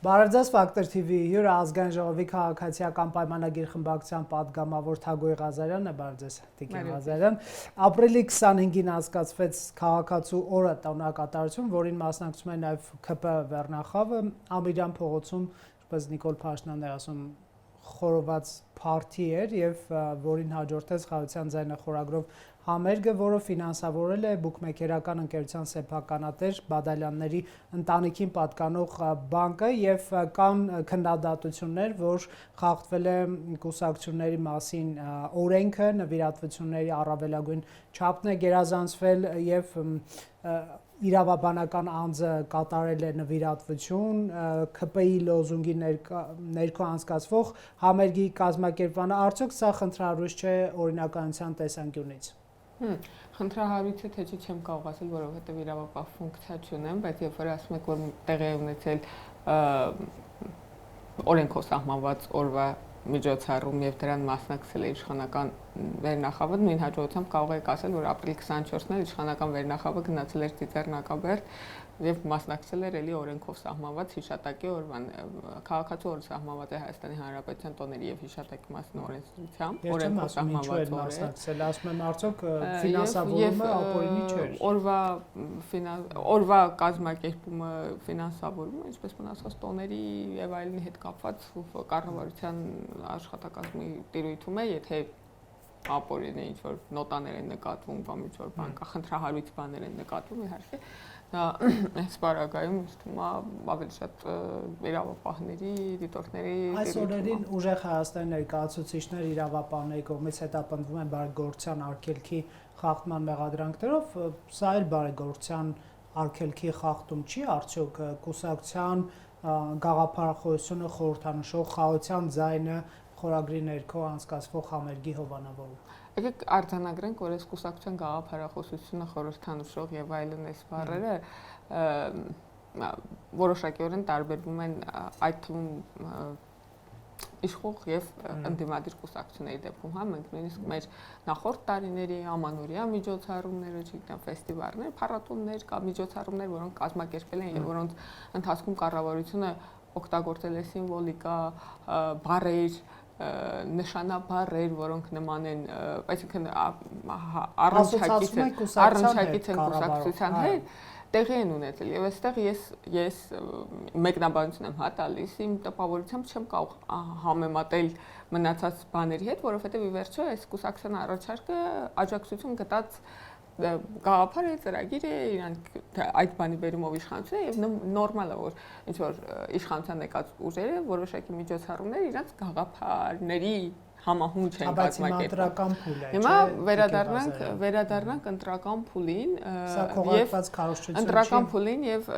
Բարև Ֆակտոր TV հյուրը ազգային ժողովի քաղաքացիական պայմանագիր խմբակցության պատգամավոր Թագոյ Ղազարյանն է, բարև Տիկին Ղազարյան։ Ապրիլի 25-ին անցկացվեց քաղաքացու օրը տոնակատարություն, որին մասնակցում է նաև ՔՊ վերնախավը Ամիրյան փողոցում, ինչպես Նիկոլ Փաշինյանն էր ասում, խորոված փարթի էր եւ որին հաջորդեց Խաղաղության ձայնը խորագրով համերգը, որը ֆինանսավորել է բուկմեքերական ընկերության սեփականատեր Բադալյանների ընտանիքին պատկանող բանկը եւ կան քննադատություններ, որ խախտվել է կուսակցությունների մասին օրենքը, նվիրատվությունների առավելագույն չափն է գերազանցվել եւ իրավաբանական անձը կատարել է նվիրատվություն, ՔՊ-ի լոզունգի ներքո անցկացվող համերգի կազմակերպմանը, արդյոք սա խնդրահարույց չէ օրինականության տեսանկյունից։ Խնդրահարույց է, թե չեմ կարող ասել, որովհետև իրավապահ ֆունկցիա չունեմ, բայց երբ որ ասում եք, որ տեղի է ունեցել օրենքով սահմանված օրվա միջոցառում եւ դրան մասնակցել է իշխանական վերնախավը, նույն հաջողությամբ կարող եք ասել, որ ապրիլի 24-ն էլ իշխանական վերնախավը գնացել էր Ծիծեռնակաբերդ եւ մասնակցել էր էլի օրենքով սահմանված հիշատակի օրվան։ Քաղաքացու օրը սահմանված է Հայաստանի Հանրապետության տոների եւ հիշատակի մասին օրենսդրությամբ, օրենքով սահմանված օր է։ Ասում եմ, արդյոք ֆինանսավորումը ապօրինի չէր։ Օրվա կազմակերպումը ֆինանսավորումը, ինչպես մնացած տոների եւ այլնի հետ կապված կառավարության աշխատակազմի տիրույթում է, եթե ապօրինի ինչ-որ նոտաներ են նկատվում կամ ինչ-որ բան կա, խնդրահարույց բաներ են նկատվում, իհարկե դա այս բարակայում իստում է ավելի շատ իրավապահների, դիտորդների այս օրերին ուժեղ Հայաստանի ներկայացուցիչներ իրավապահների կողմից հետապնդվում են բարեգործության արգելքի խախտման մեղադրանքներով, սա էլ բարեգործության արգելքի խախտում չի, արդյոք կուսակցության գաղափարախոսությունը խորհրդանշող Խաղաղության ձայնը խորագրի ներքո անցկացվող համերգի հովանավորում։ Եկեք արձանագրենք, որ այս կուսակցության գաղափարախոսությունը խորհրդանշող եւ այլն այս բառերը որոշակիորեն տարբերվում են այդ թվում իշխող եւ ընդդիմադիր կուսակցությունների դեպքում, հա, մենք նույնիսկ մեր նախորդ տարիների ամանորյա միջոցառումները, չգիտեմ, ֆեստիվալներ, փառատոներ կամ միջոցառումներ, որոնք կազմակերպել են եւ որոնց ընթացքում կառավարությունը օգտագործել է սիմվոլիկա, բառեր, նշանաբառեր, որոնք նման են, այսինքն առնչակից են կուսակցության հետ, տեղի են ունեցել եւ այստեղ ես մեկնաբանություն եմ տալիս, իմ տպավորությամբ չեմ կարող համեմատել մնացած բաների հետ, որովհետեւ ի վերջո այս կուսակցության առաջարկը աջակցություն գտած գաղափար է, ծրագիր է, իրանք այդ բանի բերումով իշխանություն է եւ նորմալ է, որ ինչ որ իշխանության եկած ուժերը որոշակի միջոցառումներ իրանք գաղափարների համահունչ են կազմակերպում։ Հիմա վերադառնանք ընտրական փուլին եւ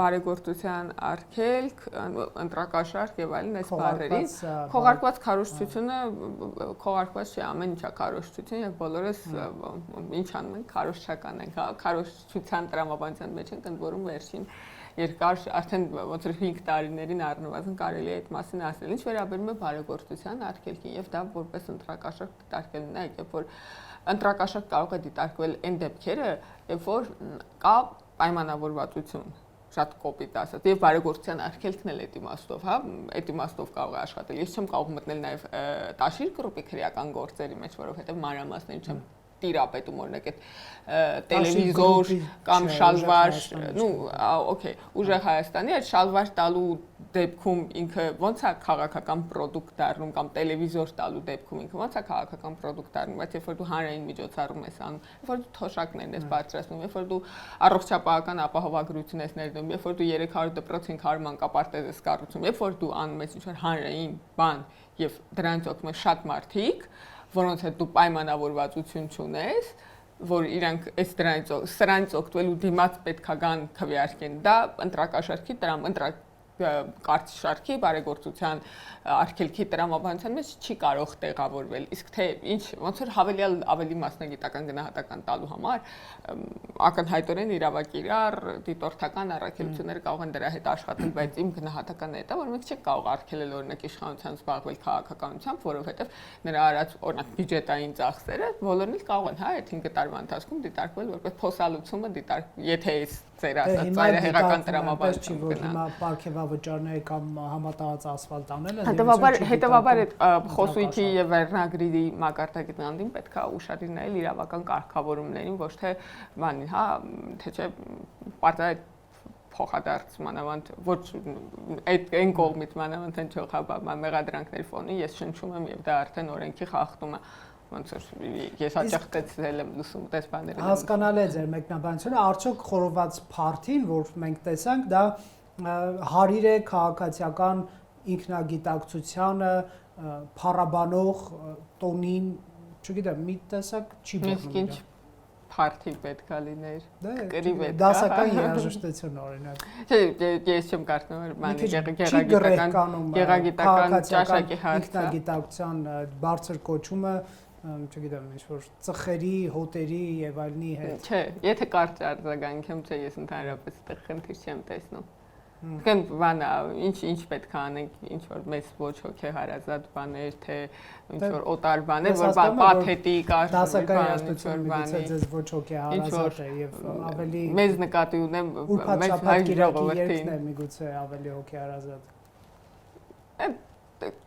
բարեգործության արգելք, ընտրակաշարք եւ այլն այս բառերին քողարկված քարոզչությունը քողարկված չէ, ամեն ինչա քարոզչություն եւ բոլորս ինչ անում ենք, քարոզչական ենք, քարոզչության տրամաբանության մեջ ենք, ընդ որում վերջին երկար արդեն ոնց որ 5 տարիներին առնվազն կարելի է այդ մասին ասել։ Ինչ վերաբերում է բարեգործության արգելքին եւ դա որպես ընտրակաշարք դիտարկելն է, երբ որ ընտրակաշարք կարող է դիտարկվել այն դեպքերը, երբ որ կա պայմանավորվածություն, շատ կոպիտ ասած, եւ բարեգործության արգելքն էլ այդ իմաստով, հա, այդ իմաստով կարող է աշխատել։ Ես չեմ կարող մտնել նաեւ տաշիր գրուպի քրեական գործերի մեջ, որովհետեւ մանրամասներին չեմ տիրապետում օրինակ այդ տելևիզոր կամ շալվար, օքեյ, ուժեղ Հայաստանի այդ շալվար տալու դեպքում ինքը ոնց է քաղաքական պրոդուկտ դառնում կամ տելևիզոր տալու դեպքում ինքը ոնց է քաղաքական պրոդուկտ դառնում, բայց երբ որ դու հանրային միջոցառում ես անում, երբ որ դու թոշակներն ես բարձրացնում, երբ որ դու առողջապահական ապահովագրություն ես ներդնում, երբ որ դու 300 դպրոց 500 մանկապարտեզ ես կառուցում, երբ որ դու անում ես ինչ-որ հանրային բան եւ դրանից օգտվում են շատ մարդիկ, որոնց հետ դու պայմանավորվածություն չունես, որ իրանք այս սրանից օգտվելու դիմաց պետքա գան քվեարկեն, դա ընտրակաշարքի կարծիքշարքի բարեգործության արգելքի տրամաբանության մեջ չի կարող տեղավորվել, իսկ թե ինչ ոնց որ հավելյալ ավելի մասնագիտական գնահատական տալու համար ակնհայտորեն իրավակիրառ դիտորդական առաքելությունները կարող են դրա հետ աշխատել, բայց իմ գնահատականն է դա, որ մենք չենք կարող արգելել օրինակ իշխանության զբաղվել քաղաքականությամբ, որովհետև նրա արած օրինակ բյուջետային ծախսերը բոլորն էլ կարող են, հա, այդ 5 տարվա ընթացքում դիտարկվել որպես փոսալցումը, եթե այս ծայրահեղական տրամաբանությամբ գնա։ Հիմա պարգևավճարները կամ համատարած ասֆալտ անել են։ Հետևաբար այդ խոսույթի եւ վերնագրի մակարդակին պետք է ուշադիր նայել իրավական կարգավորումներին, ոչ թե բանին, հա, թե չէ պարտադիր փոխադարձ մանավանդ ոչ այդ այն կողմից մանավանդ են չողաբա մեղադրանքների ֆոնին ես շնչում եմ եւ դա արդեն օրենքի խախտում է ոնց որ ես հաճախ տեսել եմ լսում տես բաները հասկանալի է ձեր մեկնաբանությունը արդյոք խորոված փարթին որ մենք տեսանք դա հարիր է քաղաքացիական ինքնագիտակցությանը փառաբանող տոնին չգիտեմ մի տեսակ չի բերում Party պետք է լիներ։ Դասական երաժշտություն օրինակ։ Չէ, ես չեմ կարծում, բանի գեղագիտական ճաշակի հարցը։ Ինքնագիտակցության բարձր կոչումը, չգիտեմ, ինչ-որ ծխերի, հոտերի եւ այլնի հետ։ Չէ, եթե կարճ արձագանք եմ, չէ, ես ընդհանրապես այդտեղ խնդիր չեմ տեսնում։ Կան բանա, ինչ պետք է անենք, ինչ որ մեծ ոչ հոգեհարազատ բաներ, թե ինչ որ օտար բաներ, որ պաթետիկ դասական երաժշտություն միգուցե ձեզ ոչ հոգեհարազատ է եւ ավելի մեծ նկատի ունեմ մեծ հայ ժողովրդին է միգուցե ավելի հոգեհարազատ։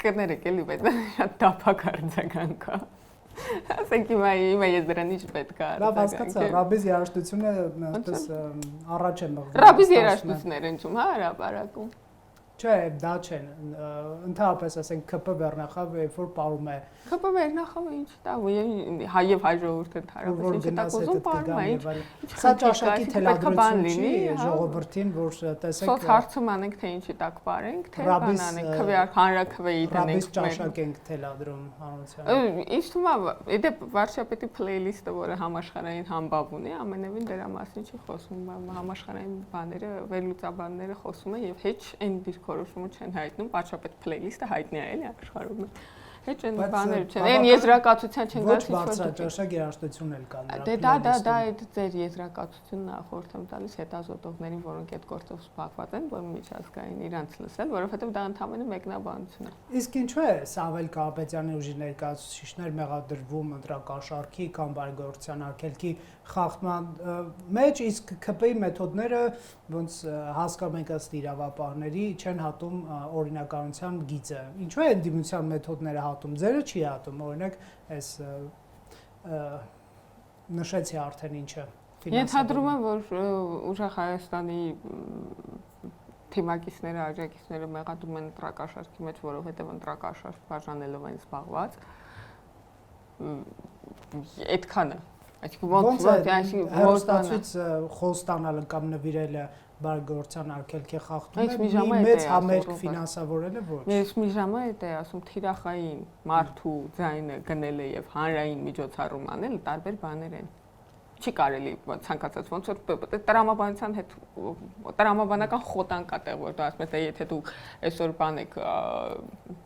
Կներեք էլի բայց շատ տափակ արձագանք է։ Ասենք հիմա ես դրան ինչ պետք է լավ հասկացա, ռաբիզ երաժշտությունը այդպես առաջ է մղվում։ Ռաբիզ երաժշտություններ ընչում, հա, հրապարակում։ Չէ, դա չեն։ Ընդհանրապես ասենք ԿՊ Վերնախավը երբ որ ապարում է։ ԿՊ Վերնախավը ինչ տա, եւ հայ ժողովուրդը ընդհանրապես ինչ տա ուզում ապարում է, ինչ։ Սա ճաշակի թելադրություն չի ժողովրդին, որ տեսեք։ Սոց հարցում անենք թե ինչի տակ ապարենք, թե բան անենք, քվեար հանրաքվեի դնենք։ Ռաբիզ ճաշակ ենք թելադրում հանրությանը։ Ինչ թվում է, դե վարչապետի playlist-ը, որը համաշխարհային համբավ ունի, ամենևին դրա մասին չի խոսում, համաշխարհային բաները, վերլուծաբանները խոսում են եւ հեչ այն դիրքորոշումը չեն հայտնում, վարչապետ playlist-ը հայտնի է էլի աշխարհում։ Հեչ են բաներ չեն, այն եզրակացության չեն գալիս ոչ բարձրաճաշակ երաժշտություն էլ կա նրա։ Դե դա այդ ձեր եզրակացությունն է խորհուրդ եմ տալիս հետազոտողներին, որոնք այդ գործով զբաղված են, որ միջազգային իրանց լսել, որովհետև դա ընդհանրապես մեկնաբանություն է։ Իսկ ինչու է Սամվել Կարապետյանի ուժի ներկայացուցիչներ մեղադրվում ընտրակաշառքի կամ բարեգործության արգելքի խախտման մեջ, իսկ ԿՊ-ի մեթոդները ոնց հասկանում ենք ըստ իրավապահների չեն հատում օրինականության գիծը։ Ինչու է ընդդիմության մեթոդները հատում, ձերը չի հատում, օրինակ այս նշեցի արդեն ինչը։ Ենթադրում եմ, որ ուժեղ Հայաստանի թիմակիցները, աջակիցները մեղադրում են ընտրակաշառքի մեջ, որովհետև ընտրակաշառք բաժանելով են զբաղված։ Այդքանը Ոնց է հեռուստացույց խոստանալը կամ նվիրելը բարեգործության արգելքի խախտում է մեծ համերգ ֆինանսավորելը ոչ։ Ես մի ժամ է ասում թիրախային մարդու ձայնը գնելը եւ հանրային միջոցառում անելը տարբեր բաներ են։ Չի կարելի ցանկացած ոնց որ տրամաբանության հետ տրամաբանական խոտան կա տեղ որ դու ասում ես եթե դու այսօր բան եք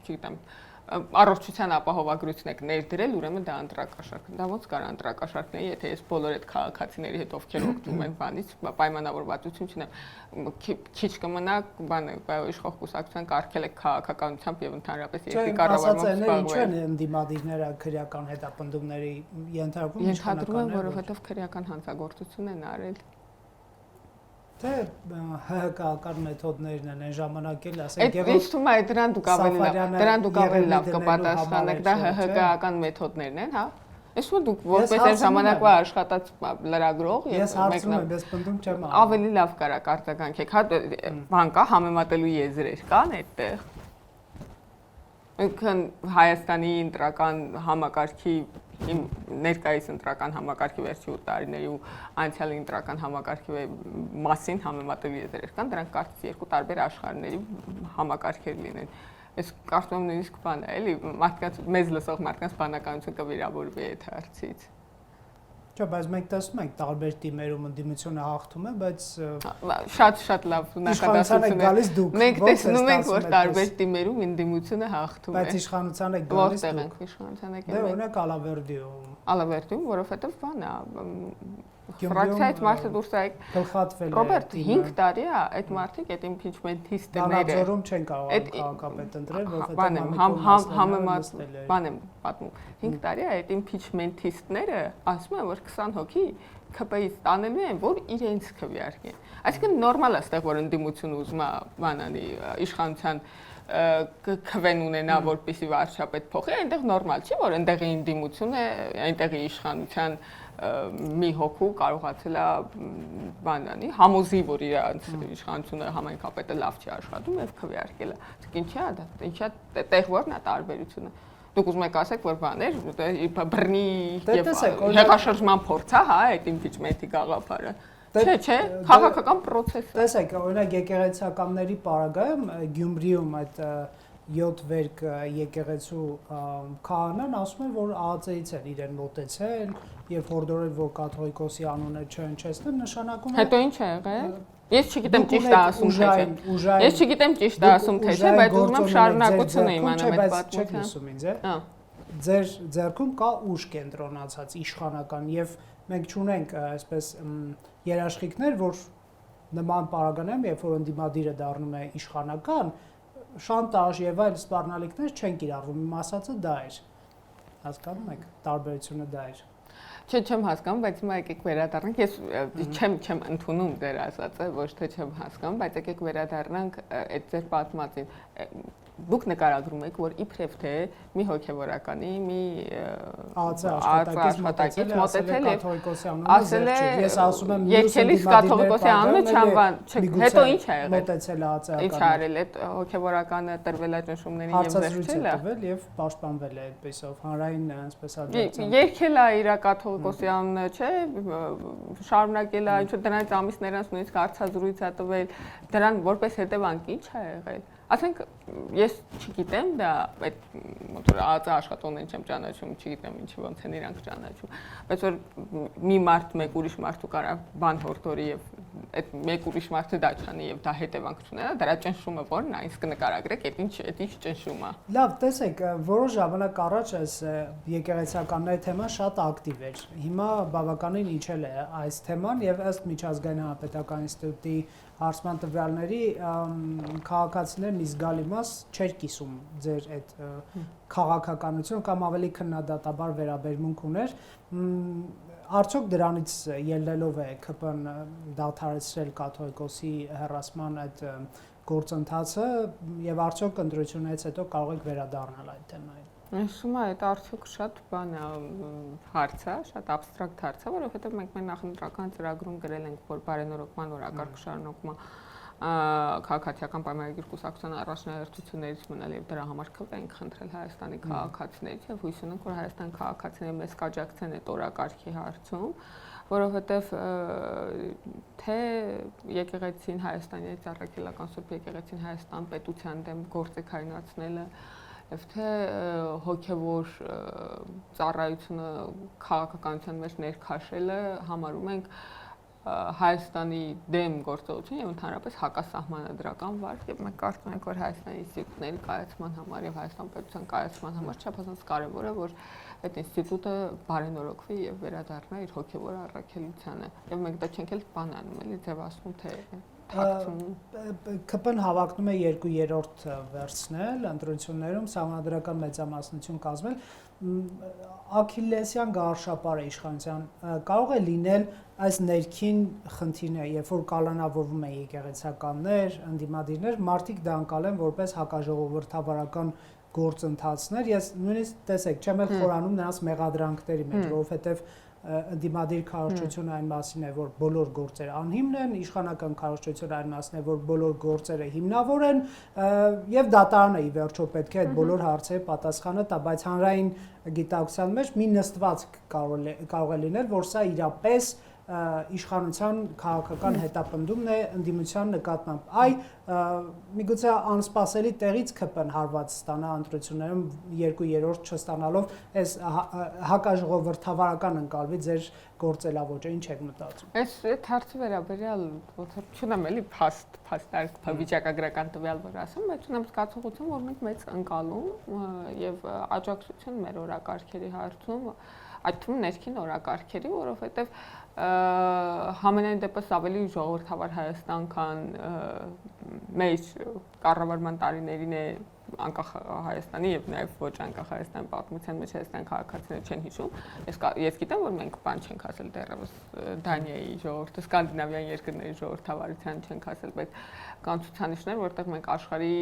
չգիտեմ առողջության ապահովագրություն եք ներդրել, ուրեմն դա ընտրակաշառք։ Դա ոնց կար ընտրակաշառքն է, եթե ես բոլոր այդ քաղաքացիների հետ ովքեր օգտվում են բանից, պայմանավորվածություն չունեմ, քիչ կմնա, բանը, իշխող կուսակցության կարգել եք քաղաքականությամբ եւ ընդհանրապես երկրի կառավարմամբ զբաղվել։ Ինչու են ընդդիմադիրները քրեական հետապնդումների ենթարկվում ենթադրում են, որովհետեւ քրեական հանցագործություն են արել։ Թե ՀՀԿ-ական մեթոդներն են այն ժամանակ էլ ասենք եւ ինչ թվում է դրան դուք ավելի լավ կպատասխանեք, դա ՀՀԿ-ական մեթոդներն են, հա։ Այսօր դուք որպես այն ժամանակվա աշխատած լրագրող եւ մեկնաբան ես պնդում չեմ ավելի լավ կարակ արձագանքեք, հա բան կա համեմատելու եզրեր կան այդտեղ։ Ինքն Հայաստանի ընտրական համակարգի ներկայիս ընտրական համակարգի վերջի 8 տարիների ու անցյալի ընտրական համակարգի մասին համեմատելու եզրեր կան, դրանք կարծես երկու տարբեր աշխարհների համակարգեր լինեն։ Ես կարծում եմ նույնիսկ բան է, էլի մարդկանց մեզ լսող մարդկանց բանականություն կվիրավորվի այդ հարցից։ Չէ, բայց մենք տեսնում ենք տարբեր թիմերում ընդդիմությունը հաղթում է, բայց շատ լավ նախադասություն է։ Մենք տեսնում ենք, որ տարբեր թիմերում ընդդիմությունը հաղթում է։ Բայց իշխանության է գալիս դուք։ Որտեղ ենք իշխանության եկել։ Դե օրինակ Ալավերդիում։ Ալավերդիում, որովհետև բան է ֆրակցիայից մարդը դուրս է գլխատվել է։ Ռոբերտ 5 տարի է այդ մարդիկ այդ իմպիչմենթիստները։ Դրանձորում չեն կարող քաղաքապետ ընտրել, որովհետև բան եմ պատմում։ 5 տարի է այդ իմպիչմենթիստները ասում են, որ 20 հոգի ԿՊ-ից տանելու են, որ իրենց քվեարկեն։ Այսինքն նորմալ է ստեղ որ ընդդիմություն ուզում է բանանի իշխանության քվեն ունենա, որպեսզի վարչապետ փոխի, այնտեղ նորմալ չի, որ այնտեղի ընդդիմությունը, այնտեղի իշխանության մի հոգու կարողացել է բանանի համոզի, որ իր իշխանությունը համայնքապետը լավ չի աշխատում եւ քվեարկել է։ Ինչի՞ է դա։ Ինչի՞ է տեղ որն է տարբերությունը։ Դուք ուզում եք ասեք, որ բաներ բռնի եւ հեղաշրջման փորձ է, հա, այդ իմպիչմենտի գաղափարը։ Չէ, քաղաքական process։ Տեսեք, օրինակ եկեղեցականների պարագայում Գյումրիում այդ 7 վերք եկեղեցու քահանան ասում են, որ ԱԱԾ-ից են իրեն մոտեցել եւ հորդորել, որ կաթողիկոսի անունը չհնչեցնեն, նշանակում է։ Հետո ինչ է եղել։ Ես չգիտեմ ճիշտ է ասում թե չէ։ Ես չգիտեմ ճիշտ է ասում թե չէ, բայց ուզում եմ շարունակությունը իմանամ այդ պատմության։ Ձեր ձեռքում կա ուժ կենտրոնացած իշխանական եւ մենք չունենք այսպես երաշխիքներ, որ նման պարագայում, երբ որ ընդդիմադիրը դառնում է իշխանական, շանտաժ եւ այլ սպառնալիքներ չեն կիրառվում։ Իմ ասածը դա էր։ Հասկանում եք, տարբերությունը դա էր։ Չէ, չեմ հասկանում, բայց հիմա եկեք վերադառնանք։ Ես չեմ ընդունում ձեր ասածը, ոչ թե չեմ հասկանում, բայց եկեք վերադառնանք այդ ձեր պատմածին։ Դուք նկարագրում եք, որ իբրև թե մի հոգևորականի, մի աշխատակից մոտեցել է կաթողիկոսի անունը, ասել է, ես ասում եմ, եկելիս կաթողիկոսի անունը չանվան, հետո ինչ է եղել։ Մոտեցել է ԱԱԾ-ական։ Ինչ է արել, այդ հոգևորականը տրվել է ճնշումներին եւ վերջել է։ Հարցազրույց է տվել եւ պաշտպանվել է այդպեսով, հանրային այսպես աջակցությամբ։ Եկել է իր կաթողիկոսի անունը, չէ, շարունակել է, ինչ դրանից ամիսներ անց նույնիսկ հարցազրույց է տվել, դրան որպես հետևանք ինչ է եղել։ Ասենք ես չգիտեմ դա այդ մոտոր ԱԱԾ աշխատողներին չեմ ճանաչում, չգիտեմ ինչի ոնց են իրանք ճանաչում, բայց որ մի մարդ մեկ ուրիշ մարդու կարա բան հորդորի եւ այդ մեկ ուրիշ մարդը դա չանի եւ դա հետևանք չունենա, դրա ճնշումը որն է, իսկ նկարագրեք այդ ինչ ճնշում է։ Լավ, տեսեք, որոշ ժամանակ առաջ այս եկեղեցականների թեման շատ ակտիվ էր։ Հիմա բավականին իջել է այս թեման եւ ըստ Միջազգային հանրապետական ինստիտուտի հարցման տվյալների քաղաքացիներ մի զգալի մաս չէր կիսում ձեր այդ քաղաքականություն կամ ավելի քննադատաբար վերաբերմունք ուներ։ Արդյոք դրանից ելնելով է ԿՊ-ն դադարեցրել կաթողիկոսի հեռացման այդ գործընթացը եւ արդյոք ընտրությունից հետո կարող եք վերադառնալ այդ թեմային։ Հիշում եմ, այդ արդյոք շատ բան է, հարց է, շատ աբստրակտ հարց է, որովհետեւ մենք մեր նախընտրական ծրագրում գրել ենք, որ բարենորոգման օրակարգ շարունակումը քաղաքացիական պայմանագիր կուսակցության առաջնահերթություններից մնալ եւ դրա համար ԿՊ ենք խնդրել Հայաստանի քաղաքացիներից եւ հույս ունենք, որ Հայաստանի քաղաքացիները մեզ կաջակցեն այդ օրակարգի հարցում, որովհետեւ թե եկեղեցին Հայաստանի ծառայական Սուրբ եկեղեցին Հայաստան պետության դեմ գործ կայացնելը եւ թե հոգեվոր ծառայությունը քաղաքականության մեջ ներքաշելը համարում ենք Հայաստանի դեմ գործողություն եւ ընդհանրապես հակասահմանադրական վարք եւ մենք կարծում ենք, որ Հայաստանի ինստիտուտների կայացման համար եւ Հայաստան պետության կայացման համար չափազանց կարեւոր է, որ այդ ինստիտուտը բարենորոգվի եւ վերադառնա իր հոգեվոր առաքելությանը եւ մենք դա չենք էլ բանանում, էլի ձևացնում թե ԿՊ-ն հավակնում է 2/3 վերցնել ընտրություններում սահմանադրական մեծամասնություն կազմել Աքիլեսյան գարշապարը իշխանության կարող է լինել այս ներքին խնդիրը, երբ որ կալանավորվում են եկեղեցականներ, ընդդիմադիրներ, մարդիկ դա անցալեն որպես հակաժողովրդավարական գործընթացներ։ Ես նույնիսկ տեսեք, չեմ էլ խորանում նրանց մեղադրանքների մեջ, որովհետև ընդդիմադիր քարոզչությունը այն մասին է, որ բոլոր գործերը անհիմն են, իշխանական քարոզչությունը այն մասն է, որ բոլոր գործերը հիմնավոր են, եւ դատարանը ի վերջո պետք է այդ բոլոր հարցերի պատասխանը տա, բայց հանրային գիտակցության մեջ մի նստված կարող է լինել, որ սա իրապես իշխանության քաղաքական հետապնդումն է ընդդիմության նկատմամբ։ Այ միգուցե անսպասելի տեղից ԿՊ-ն հարված ստանա ընտրություններում 2/3 չստանալով, այս հակաժողովրդավարական ընկալվի ձեր գործելավոճը, ինչ եք մտածում։ Այս հարցը վերաբերյալ ոնց չունեմ էլի փաստարկ վիճակագրական տվյալ որ ասեմ, բայց ունեմ զգացողություն, որ մենք մեծ ընկալում եւ աջակցություն մեր օրակարգերի հարցում, այդ թվում ներքին օրակարգերի, որովհետեւ համենայն դեպս ավելի ժողովրդավար Հայաստան, քան մեր կառավարման տարիներին է անկախ Հայաստանի եւ նաեւ ոչ անկախ Հայաստանի պատմության մեջ Հայաստան քաղաքացիները չեն հիշում։ Ես գիտեմ, որ մենք բան չենք ասել դեռևս Դանիայի ժողովրդը, սկանդինավյան երկրների ժողովրդավարության չենք ասել, բայց կան ցուցանիշներ, որտեղ մենք աշխարհի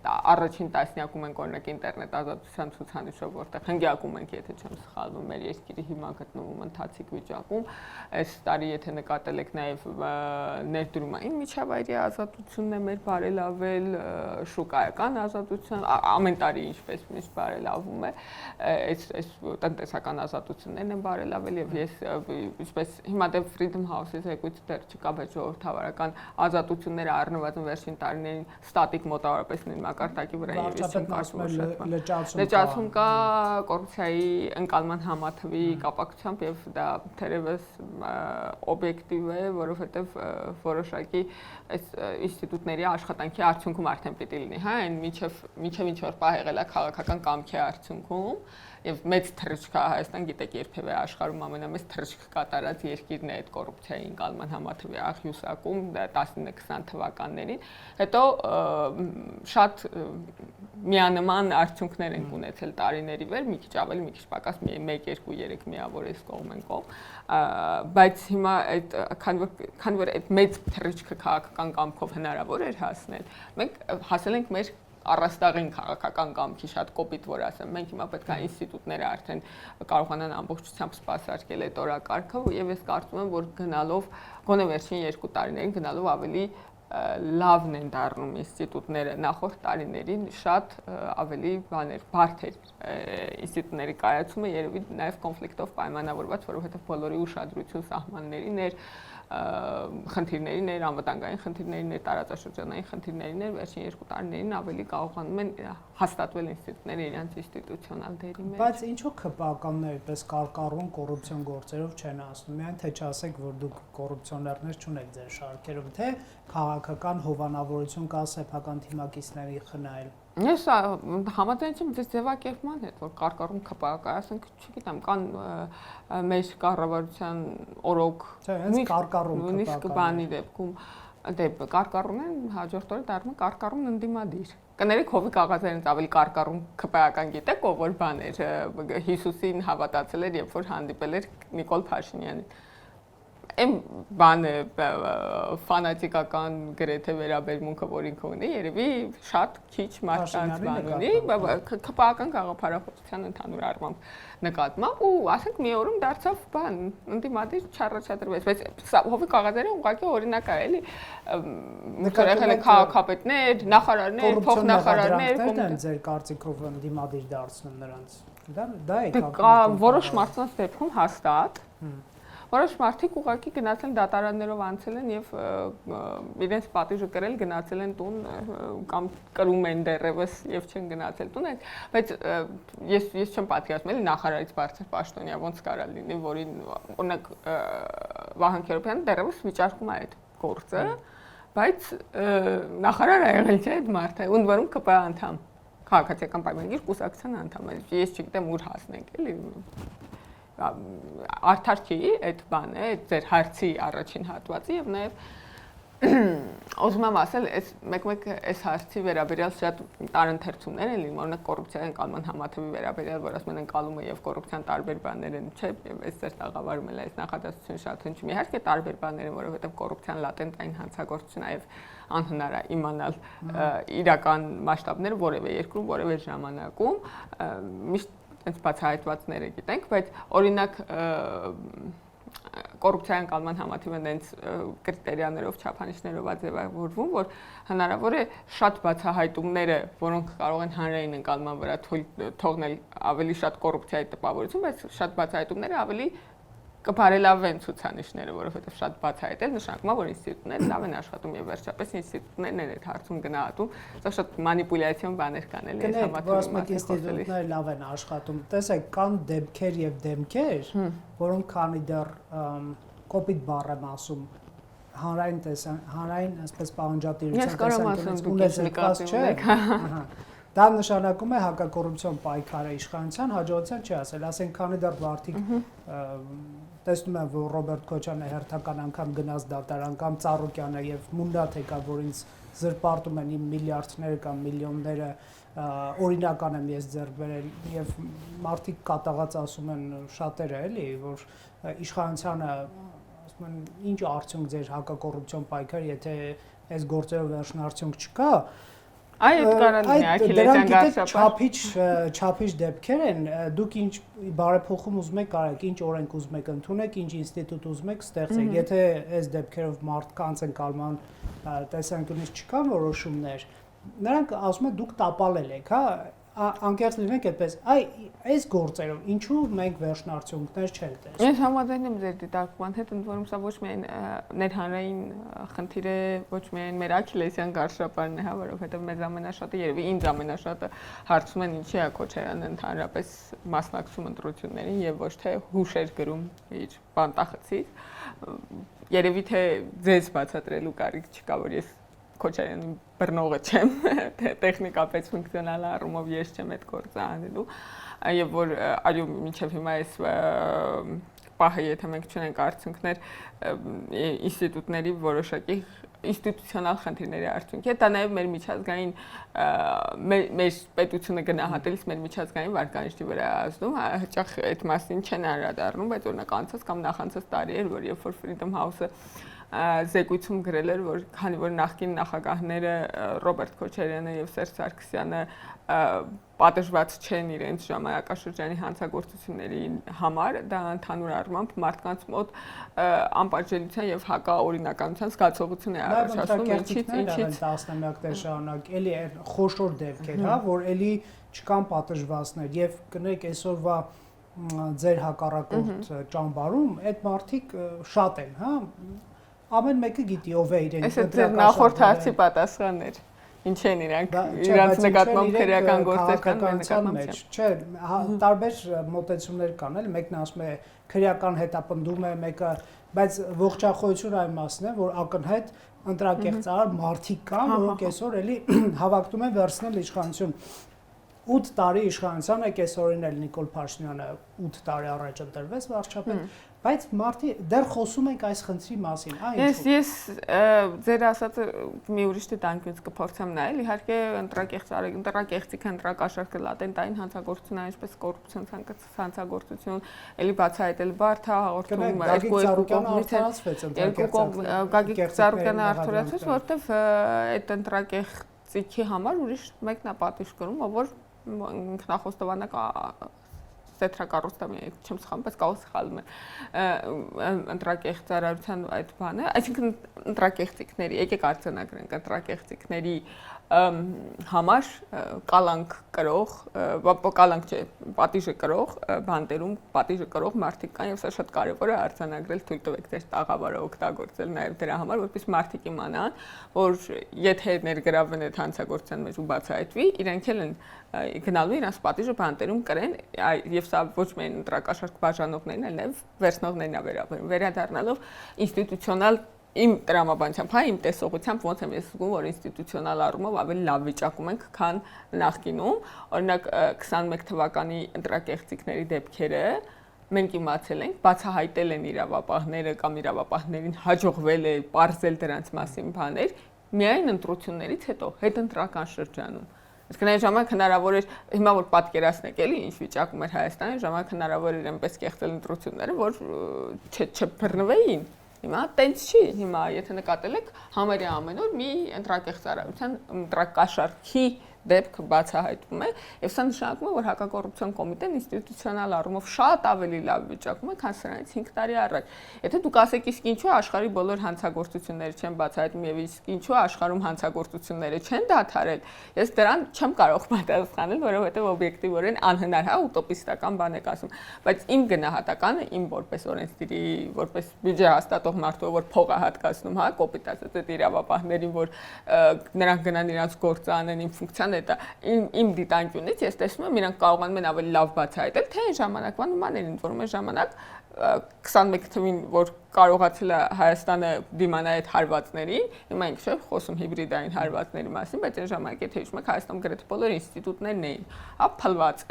առաջին տասնյակում ենք օրինակ ինտերնետ ազատության ցուցանիշով, որտեղ հնգյակում ենք, եթե չեմ սխալվում, մեր երկիրը հիմա գտնվում ընթացիկ վիճակում։ Այս տարի եթե նկատել եք նաև ներդրումային միջավայրի ազատությունն է մեր բարելավել, շուկայական ազատության, ամեն տարի ինչպես միշտ բարելավում է, այս տնտեսական ազատություններն են բարելավել եւ ես ինչպես հիմա դե Freedom House-ի զեկույցը դեռ չկա, բայց ժողովրդավարական ազատությունները առնվազն վերջին տարիներին ստատիկ մոտավորապես նույն մակարդակի վրա եւ լճացում կա կոռուպցիայի ընկալման համաթվի կապակցությամբ եւ դա թերևս օբյեկտիվ է, որովհետեւ որոշակի այս ինստիտուտների աշխատանքի արդյունքում արդեն պիտի լինի, հա, այն միջև ինչ որ պահ եղել է քաղաքական կամքի արդյունքում եւ մեծ թռիչք է Հայաստան, գիտեք, երբևէ աշխարհում ամենամեծ թռիչք կատարած երկիրն է այդ կոռուպցիայի ընկալման համաթվի աղյուսակում 19-20 թվականներին, հետո շատ միանման արդյունքներ են ունեցել տարիների վեր, մի քիչ ավելի, մի քիչ պակաս 1-2-3 միավոր էս կողմ են կողմ, բայց հիմա այդ քանի որ այդ մեծ թռիչքը քաղաքական կամքով հնարավոր էր հասնել, մենք հասել ենք մեր առաստաղին քաղաքական կամքի շատ կոպիտ որ ասեմ, մենք հիմա պետք է ինստիտուտները արդեն կարողանան ամբողջությամբ սպասարկել այդ օրակարգը եւ ես կարծում եմ, որ գնալով գոնե վերջին 2 տարիներին գնալով ավելի լավն են դառնում ինստիտուտները նախորդ տարիներին շատ ավելի բաներ բարդ էր ինստիտուտների կայացումը երևի նաեւ կոնֆլիկտով պայմանավորված, որովհետեւ բոլորի ուշադրություն սահմաններին էր խնդիրներին էր, անվտանգային խնդիրներին էր, տարածաշրջանային խնդիրներին էր, վերջին 2 տարիներին ավելի կարողանում են հաստատվել ինստիտուտները իրենց ինստիտուցիոնալ դերի մեջ։ Բայց ինչու ՔՊԱ-կանները այդպես կարկառուն կոռուպցիոն գործերով չեն ասում, միայն թե չասեք, որ դուք կոռուպցիոներներ չունեք ձեր շարքերում, թե քաղաքական հովանավորություն կա սեփական թիմակիցների խնայել։ Ես համաձայն չեմ ձեր ձևակերպման հետ, որ կարկառում ԿՊԱ կա, ասենք, չգիտեմ, կան մեր կառավարության օրոք նույնիսկ բանի դեպքում կարկառում են հաջորդ օրը դառնում է կարկառում ընդդիմադիր։ Կներեք հովի կաղազերից ավելի կարկառում ԿՊԱ-կան գիտեք, ով որ բան էր Հիսուսին հավատացել էր, երբ որ հանդիպել էր Նիկոլ Փաշինյանին։ Այն բանը ֆանատիկական գրեթե վերաբերմունքը, որ ինքը ունի, երևի շատ քիչ մարդկանց բան ունի, ԿՊԱ-կան գաղափարախոսության ընդհանուր առմամբ նկատմամբ ու ասենք մի օրում դարձավ բան, ընդդիմադիր չառաջադրվեց, բայց հովի կաղազերը ուղղակի օրինակ է, էլի եղել են քաղաքապետներ, նախարարներ, փոխնախարարներ, կոմիտեներ ձեր կարծիքով ընդդիմադիր դարձնում նրանց։ Դա է որոշ մարդկանց դեպքում հաստատ որոշ մարդիկ ուղղակի գնացել դատարաններով անցել են եւ իրենց պատիժը կրել գնացել են տուն կամ կրում են դեռևս եւ չեն գնացել տուն, բայց ես չեմ պատկերացնում էլի նախարարից բարձր պաշտոնյա ոնց կարա լինի, որին օրինակ Վահան Քերոբյանը դեռևս վիճարկում է այդ գործը, բայց նախարար է եղել չէ այդ մարդը, ընդ որում ԿՊԱ անդամ, քաղաքացիական պայմանագիր կուսակցության անդամ է, ես չգիտեմ ուր հասնենք էլի արդար չի այդ բանը, այդ ձեր հարցի առաջին հատվածը եւ նաեւ ուզում եմ ասել, մեկ-մեկ այս հարցի վերաբերյալ շատ տարընթերցումներ են լինում, օրինակ կոռուպցիայի ընկալման համաթվի վերաբերյալ, որ ասում են ընկալումը եւ կոռուպցիան տարբեր բաներ են, չէ՞, եւ այս ձեր տաղավարում էլ այս նախադասությունը շատ հնչում է, իհարկե տարբեր բաներ են, որովհետեւ կոռուպցիան լատենտային հանցագործություն նաեւ անհնար է իմանալ իրական մասշտաբները որևէ երկրում, որևէ ժամանակում, միշտ այնց բացահայտվածները գիտենք, բայց օրինակ կոռուպցիայի ընկալման համաթիվը այնց կրիտերիաներով, չափանիշներով է ձևավորվում, որ հնարավոր է շատ բացահայտումները, որոնք կարող են հանրային ընկալման վրա թողնել ավելի շատ կոռուպցիայի տպավորություն, բայց շատ բացահայտումները ավելի կբարելավեն ցուցանիշները, որովհետև շատ բացահայտել նշանակում է, որ ինստիտուտները լավ են աշխատում եւ վերջապես ինստիտուտներն են այդ հարցում գնահատում, սա շատ մանիպուլյացիոն բաներ կան էլի այս համատեքստում։ Ինստիտուտները լավ են աշխատում։ Տեսեք, կան դեպքեր եւ դեմքեր, որոնք քանի դեռ կոպիտ բառ եմ ասում, հանրային այսպես պահանջատիրության տեսանկյունից ունեցած չէ։ Դա նշանակում է հակակոռուպցիոն պայքարը իշխանության հաջողության չի ասել, ասենք քանի դեռ մարդիկ տեսնում եմ, որ Ռոբերտ Քոչյանը հերթական անգամ գնաց դատարան կամ Ծառուկյանը եւ Մունդատ եկա, որ ինձ զրպարտում են իմ միլիարդները կամ միլիոնները օրինական եմ ես ձեռք բերել եւ մարդիկ կատաղած ասում են շատերը էլի, որ իշխանությանը ասում են ինչ արդյունք ձեր հակակոռուպցիոն պայքար, եթե այս գործերով վերջնարդյունք չկա, Այ այդ կարան լինի Աքիլեսյան գարշապար։ Չափիչ դեպքեր են, դուք ինչ բարեփոխում ուզում եք արեք, ինչ օրենք ուզում եք ընդունեք, ինչ ինստիտուտ ուզում եք ստեղծեք։ Եթե այս դեպքերով մարդկանց ընկալման տեսանկյունից չկան որոշումներ, նրանք ասում են դուք տապալել եք, հա, անկեղծ լինենք այդպես, այս գործերով ինչու մենք վերջնարդյունքներ չենք տեսնում։ Ես համաձայն եմ ձեր դիտարկման հետ, ընդ որում սա ոչ միայն ներհանրային խնդիր է, ոչ միայն մեր Աքիլեսյան գարշապարն է, հա, որովհետև մեզ ամենաշատը երևի ինձ ամենաշատը հարցում են ինչի է Քոչարյանը ընդհանրապես մասնակցում ընտրություններին եւ ոչ թե հուշեր գրում իր բանտախցից։ Երևի թե ձեզ բացատրելու կարիք չկա, որ ես Քոչարյանի բռնողը չեմ, տեխնիկապես ֆունկցիոնալ առումով ես չեմ այդ գործը անելու, եւ որ այո մինչեւ հիմա այս պահը եթե մենք չունենք արդյունքներ ինստիտուտների որոշակի ինստիտուցիոնալ խնդիրների արդյունք է, դա նաեւ մեր միջազգային մեր պետությունը գնահատելիս մեր միջազգային վարկանիշի վրա ազդում, հաճախ այդ մասին չեն անդրադառնում, բայց օրինակ անցած կամ նախանցած տարի էր, որ երբ որ Freedom House-ը զեկույցում գրել էր, որ քանի որ նախկին նախագահները Ռոբերտ Քոչարյանը եւ Սերժ Սարգսյանը պատժված չեն իրենց ժամանակաշրջանի հանցագործությունների համար, դա ընդհանուր առմամբ մարդկանց մոտ անպատժելիության եւ հակաօրինականության զգացողություն է առաջացնում, ինչից տասնամյակներ շարունակ էլի խոշոր դեպքեր, հա, որ էլի չկան պատժվածներ եւ կներեք այսօրվա ձեր հակառակորդ ճամբարում այդ մարդիկ շատ են, հա, ամեն մեկը գիտի ով է իրեն դրական նախորդ հարցի պատասխաններ ինչ են իրանց նկատմամբ քրեական գործեր կան մեր նկատմամբ չէ տարբեր մոտեցումներ կան էլ մեկն ասում է քրեական հետապնդում է մեկը բայց ողջախոհություն այն մասն է որ ակնհայտ ընտրակեղծարար մարդիկ կան որոնք այսօր էլի հավակնում են վերցնել իշխանություն 8 տարի իշխանության է կեսօրին էլ Նիկոլ Փաշինյանը 8 տարի առաջ ընտրվեց վարչապետ բայց մարդի դեռ խոսում ենք այս խնդրի մասին, Ես ձեր ասածը մի ուրիշ դիտանկյունից կփորձեմ նայել, իհարկե ընտրակեղծիք ընտրակաշառքը լատենտային հանցագործություն, այնպես կոռուպցիոն հանցագործություն, էլի բացահայտել բարդ է հաղորդում Գագիկ Ծառուկյանը արդարացրեց, որովհետև այդ ընտրակեղծիքի համար ուրիշ մեկն է պատիժ կրում, որ ինքնախոստովանակ Սեթրակառուցտամի չեմ սխալվում, բայց կարող սխալվում եմ ընտրակեղծարարության այդ բանը, այսինքն ընտրակեղծիքների, եկեք արձանագրենք ընտրակեղծիքների համար կալանք կրող, կալանք չէ, պատիժը կրող բանտերում պատիժը կրող մարդիկ կան եւ սա շատ կարեւոր է արձանագրել, թույլ տվեք ձեր տաղավարը օգտագործել նաեւ դրա համար, որպեսզի մարդիկ իմանան, որ եթե ներգրավվեն այդ հանցագործության մեջ ու բացահայտվի, իրենք էլ են գնալու իրանց պատիժը բանտերում կրեն եւ սա ոչ միայն ընտրակաշառք բաժանողներն, այլ նաեւ վերցնողներն է վերաբերում, վերադառնալով ինստիտուցիոնալ Իմ տրամաբանությամբ, հա, իմ տեսողությամբ ոնց եմ ես զգում, որ ինստիտուցիոնալ առումով ավելի լավ վիճակում ենք, քան նախկինում, օրինակ 21 թվականի ընտրակեղծիքների դեպքերը մենք իմացել ենք, բացահայտել են իրավապահները կամ իրավապահներին հաջողվել է պարզել դրանց մասին բաներ, միայն ընտրություններից հետո, հետընտրական շրջանում։ Իսկ այն ժամանակ հնարավոր էր հիմա որ պատկերացնեք էլի ինչ վիճակում էր Հայաստանը, ժամանակ հնարավոր էր այնպես կեղծել ընտրությունները, որ չբռնվեին Հիմա տենց չի, հիմա եթե նկատել եք համարյա ամեն օր մի ընտրակեղծարարության ընտրակաշառքի դեպք բացահայտվում է եւ սա նշանակում է որ հակակոռուպցիոն կոմիտեն ինստիտուցիոնալ առումով շատ ավելի լավ վիճակում է քան սրանից 5 տարի առաջ եթե դուք ասեք իսկ ինչու աշխարհի բոլոր հանցագործությունները չեն բացահայտվում եւ իսկ ինչու աշխարհում հանցագործությունները չեն դադարել ես դրան չեմ կարող պատասխանել որովհետեւ օբյեկտիվորեն անհնար հա ուտոպիստական բան եք ասում բայց իմ գնահատականը իմ որպես օրենսդիրի որպես բյուջե հաստատող մարդու որ փող է հատկացնում հա կոպիտ ասած այդ իրավապահներին որ նրանք գնան իրենց գործը անեն իմ ֆունկցիան դա իմ դիտանկյունից ես տեսնում եմ իրանք կարողանում են ավելի լավ բացահայտել թե այն ժամանակվա նման էր ընդ որում ժամանակ 21 թվին որ կարողացել է Հայաստանը դիմանալ այդ հարվածներին, հիմա ինքը չէ խոսում հիբրիդային հարվածների մասին, բայց այն ժամանակ եթե հիշում եք Հայաստանում գրեթե բոլոր ինստիտուտներն էին, փլված,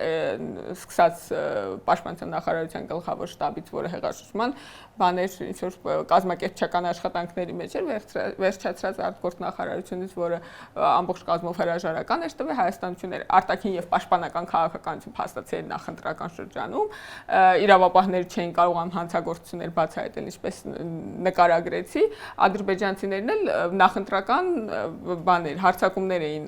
սկսած Պաշտպանության նախարարության գլխավոր շտաբից, որը հեղաշրջման բաներ ինչ որ կազմակերպչական աշխատանքների մեջ էր, վերջացրած արտգործ նախարարությունից, որը ամբողջ կազմով հրաժարական էր տվել, հայաստանություններ արտաքին եւ պաշտպանական քաղաքականություն փաստացի նախընտրական շրջանում, իրավապահները չէին կարողանում հանցագործություններ բացահայտել, ինչպես նկարագրեցի, ադրբեջանցիներն էլ նախընտրական բաներ, հարձակումներ էին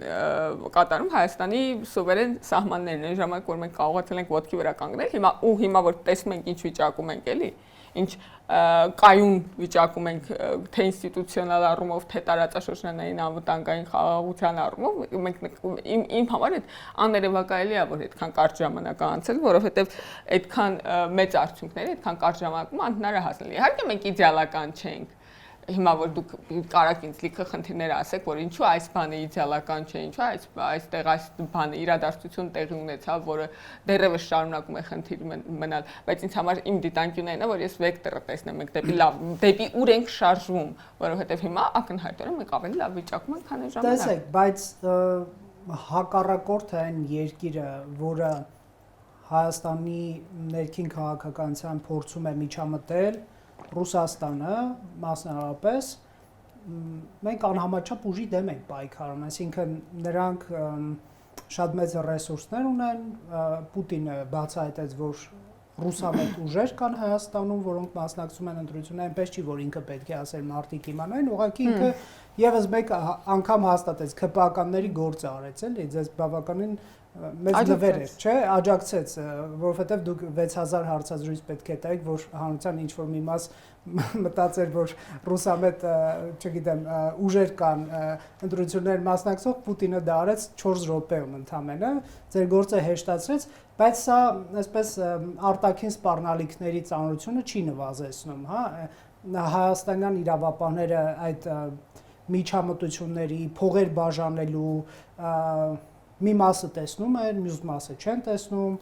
կատարում Հայաստանի սուվերեն սահմաններն, այն ժամանակ որ մենք կարողացել ենք ոտքի վրա կանգնել, հիմա որ տեսնում ենք ինչ վիճակում ենք, էլի, ինչ կայուն վիճակում ենք թե ինստիտուցիոնալ առումով, թե տարածաշրջանային անվտանգային խաղաղության առումով, մենք իմ համար այդ աներևակայելի է, որ այդքան կարճ ժամանակ է անցել, որովհետև այդքան մեծ արդյունքների, այդքան կարճ ժամանակում անհնար է հասնել։ Իհարկե մենք իդեալական չենք։ Հիմա որ դուք կարաք ինձ լիքը խնդիրներ ասեք, որ ինչու այս բանը իդեալական չէ, ինչու այստեղ այս բանը իրադարձություն տեղի ունեցավ, որը դեռևս շարունակում է խնդիր մնալ, բայց ինձ համար իմ դիտանկյունն է, որ ես վեկտորը տեսնեմ, մենք դեպի լավ, դեպի ուր ենք շարժվում, որովհետև հիմա ակնհայտորեն մենք ավելի լավ վիճակում ենք, քան այն ժամանակ։ Տեսեք, բայց հակառակորդը այն երկիրը, որը Հայաստանի ներքին քաղաքականության փորձում է միջամտել, Ռուսաստանը մասնավորապես մենք անհամաչափ ուժի դեմ ենք պայքարում, այսինքն նրանք շատ մեծ ռեսուրսներ ունեն, Պուտինը բացահայտեց, որ ռուսամետ ուժեր կան Հայաստանում, որոնք մասնակցում են ընտրություններին, այնպես չի, որ ինքը պետք է ասել մարդիկ իմանային, ուղղակի ինքը եւս մեկ անգամ հաստատեց ԿՊԱ-կանների գործը արեց, էլի, ձեզ բավականին մեծ նվեր էր, չէ, աջակցեց, որովհետև դուք 6000 հարցազրույց պետք է տայեք, որ հանրության ինչ որ մի մաս մտածեր, որ ռուսամետ, չգիտեմ, ուժեր կան ընտրություններ մասնակցող, Պուտինը դա արեց 4 րոպեում ընդամենը, ձեր գործը հեշտացրեց, բայց սա այսպես արտաքին սպառնալիքների ծանրությունը չի նվազեցնում, հա, հայաստանյան իրավապահները այդ միջամտությունների, փողեր բաժանելու մի մասը տեսնում են, մյուս մասը չեն տեսնում,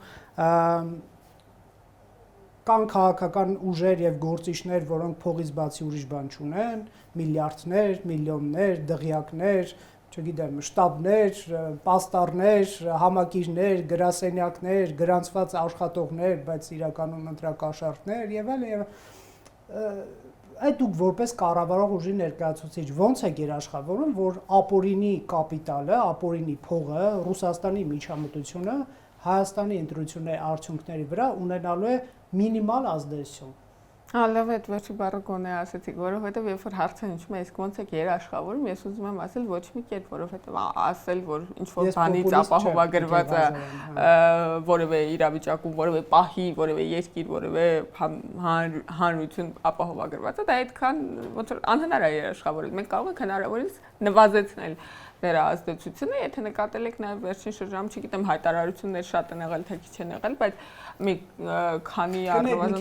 կան քաղաքական ուժեր եւ գործիչներ, որոնք փողից բացի ուրիշ բան չունեն, միլիարդներ, միլիոններ, դղյակներ, չգիտեմ, շտաբներ, պաստառներ, համակիրներ, գրասենյակներ, գրանցված աշխատողներ, բայց իրականում ընտրակաշառքներ եւ այլն այդ դուք որպես կառավարող ուժի ներկայացուցիչ ո՞նց եք երաշխավորում, որ ապօրինի կապիտալը, ապօրինի փողը, Ռուսաստանի միջամտությունը Հայաստանի ընտրությունների արդյունքների վրա ունենալու է մինիմալ ազդեցություն։ Լավ է, վերջի բառը գոնե ասեցիք, որովհետև երբ որ հարցը ինչու՞ ես ոնց եք երաշխավորում, ես ուզում եմ ասել ոչ մի կերպ, որովհետև ասել, որ ինչ որ բանից ապահովագրված է որևէ իրավիճակում, որևէ պահի, որևէ երկիր, որևէ հանրություն ապահովագրված է, դա այդքան ոնց որ անհնար է երաշխավորել։ Մենք կարող ենք հնարավորինս նվազեցնել դրա ազդեցությունը, եթե նկատել եք նաև վերջին շրջանում, չգիտեմ, հայտարարություններ շատ են եղել, թե քիչ են եղել, բայց մի քանի առնվազն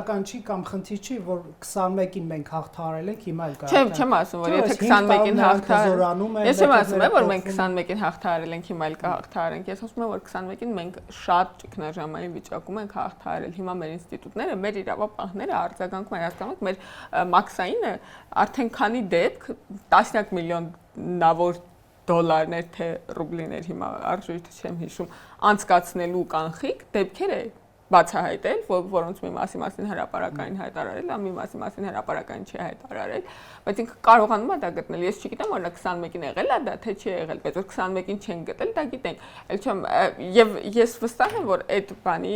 չի կամ խնդիր չի, որ 21-ին մենք հաղթահարել ենք, հիմա էլ կարող։ Չեմ ասում, որ եթե 21-ին հաղթահարել, ես չեմ ասում, որ մենք 21-ին հաղթահարել ենք, հիմա էլ կհաղթահարենք։ Ես ասում եմ, որ 21-ին մենք շատ ճգնաժամային վիճակում ենք հաղթահարել։ Հիմա մեր ինստիտուտները, մեր իրավապահները արձագանքում են, հասկանում եք, մեր մաքսայինը արդեն քանի դեպք տասնյակ միլիոն նավոր դոլարներ թե ռուբլիներ հիմա արժույթը չեմ հիշում անցկացնելու կանխիկ դեպքեր է բացահայտել, որոնց մի մասին հրապարակային հայտարարել, մի մասին հրապարակային չի հայտարարել, բայց ինքը կարողանում է դա գտնել։ Ես չգիտեմ, որ 21-ին եղել է դա, թե չի եղել, բայց որ 21-ին չեն գտել, դա գիտենք։ Էլ չեմ, եւ ես վստահ եմ, որ այդ բանի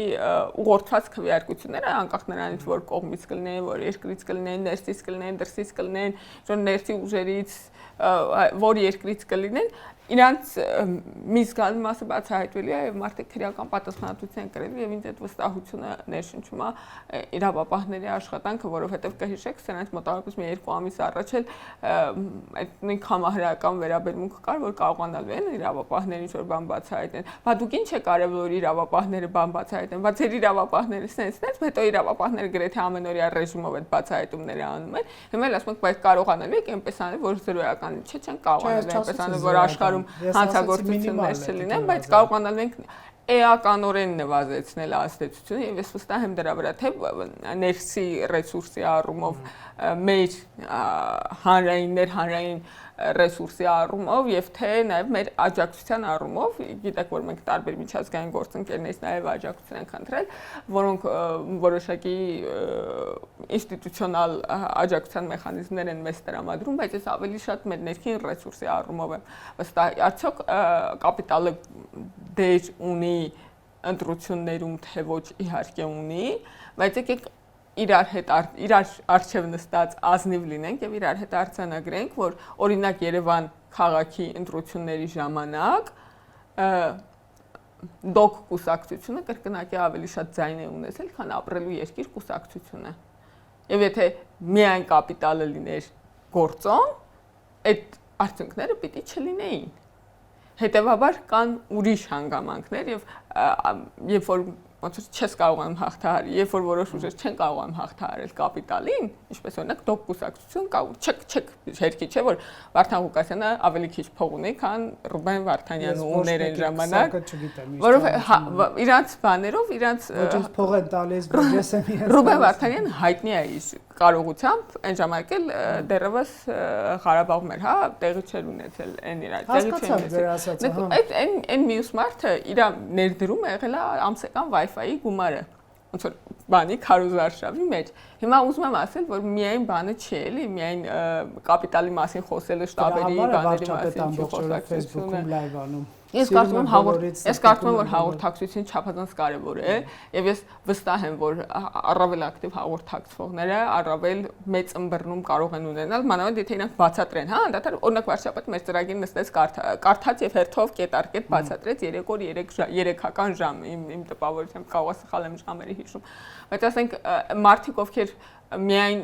ուղղորդված քվեարկությունները անկախ նրանից, որ կողմից կլինեն, որ երկրից կլինեն, ներսից կլինեն, դրսից կլինեն, որ ներսի ուժերից որ երկրից կլինեն, իրանց մի զգալի մասը բացահայտվելի է եւ մարդիկ քրեական պատասխանատվություն են կրել եւ ինձ այդ վստահությունը ներշնչում է իրավապահների աշխատանքը, որովհետեւ կհիշեք, սրանց մոտավորապես մի 2 ամիս առաջ էլ այդ նույն համահրական վերաբերմունքը կար, որ կարողանալու են իրավապահները ինչ-որ բան բացահայտեն։ Բա դուք ինչ եք արել, որ իրավապահները բան բացահայտեն։ Բա ձեր իրավապահները սենց, հետո իրավապահները գրեթե ամենօրյա ռեժիմով այդ բացահայտումները անում են։ Հիմա էլ ասում եք, բայց կարողանալու եք այնպես անել, որ զրոյական չեն կարողանալու այնպես անել, որ աշխարհում հանցագործություններ չլինեն, բայց կարողանալու ենք էականորեն նվազեցնել ազդեցությունը եւ ես վստահ եմ դրա վրա թե ներսի ռեսուրսի առումով մեր հանրային ռեսուրսի առումով եւ թե նաեւ մեր աջակցության առումով գիտեք որ մենք տարբեր միջազգային գործընկերներից նաեւ աջակցություն ենք խնդրել որոնք որոշակի ինստիտուցիոնալ աջակցության մեխանիզմներ են մեզ տրամադրում բայց ես ավելի շատ մեր ներքին ռեսուրսի առումով եմ վստահ արդյոք կապիտալը դեր ունի ընտրություններում թե ոչ իհարկե ունի բայց եկեք իրար արժև նստած ազնիվ լինենք եւ իրար հետ արձանագրենք, որ օրինակ Երևան քաղաքի ընտրությունների ժամանակ դոկ կուսակցությունը կրկնակի ավելի շատ ձայն է ունեցել, քան ապրելու երկիր կուսակցությունը։ Եվ եթե միայն կապիտալը լիներ գործոն, այդ արդյունքները պիտի չլինեին։ Հետևաբար կան ուրիշ հանգամանքներ եւ երբ որ ոնց չես կարողանում հաղթահարել, երբ որ որոշ ուժեր չեն կարողանում հաղթահարել կապիտալին, ինչպես օրինակ դոկ կուսակցություն կա, չեք հերքի չէ որ Վարդան Ղուկասյանը ավելի քիչ փող ունի, քան Ռուբեն Վարդանյանը ուներ այն ժամանակ, որովհետեւ իրանց բաներով, իրանց ոչ փող են տալիս, ոչ ես եմ իրենց Ռուբեն Վարդանյանը հայտնի է իր կարողությամբ, այն ժամանակ էլ դեռևս Ղարաբաղում էր, հա, տեղի չէր ունեցել այն իր, տեղի չէր ունեցել։ Այդ մյուս մարդը իր ներդրում է եղել ամսական Wi-Fi-ի գումարը, ոնց որ բանի քարոզարշավի մեջ։ Հիմա ուզում եմ ասել, որ միայն բանը չի էլի, միայն կապիտալի մասին խոսելը շտաբերի բաների մասին չի խոսակցությունը։ Ես կարծում եմ, որ հաղորդակցություն չափազանց կարևոր է, եւ ես վստահ եմ, որ առավել ակտիվ հաղորդակցվողները առավել մեծ ըմբռնում կարող են ունենալ, մանավանդ եթե իրանք բացատրեն, հա, անդադար օրինակ վարչապետը մեր ծրագիրը նստեց կարդաց եւ հերթով կետարկետ բացատրեց 3 օր 3-ական ժամ իմ տպավորությամբ կարող է սխալ եմ ժամերը հիշում, բայց ասենք մարդիկ ովքեր միայն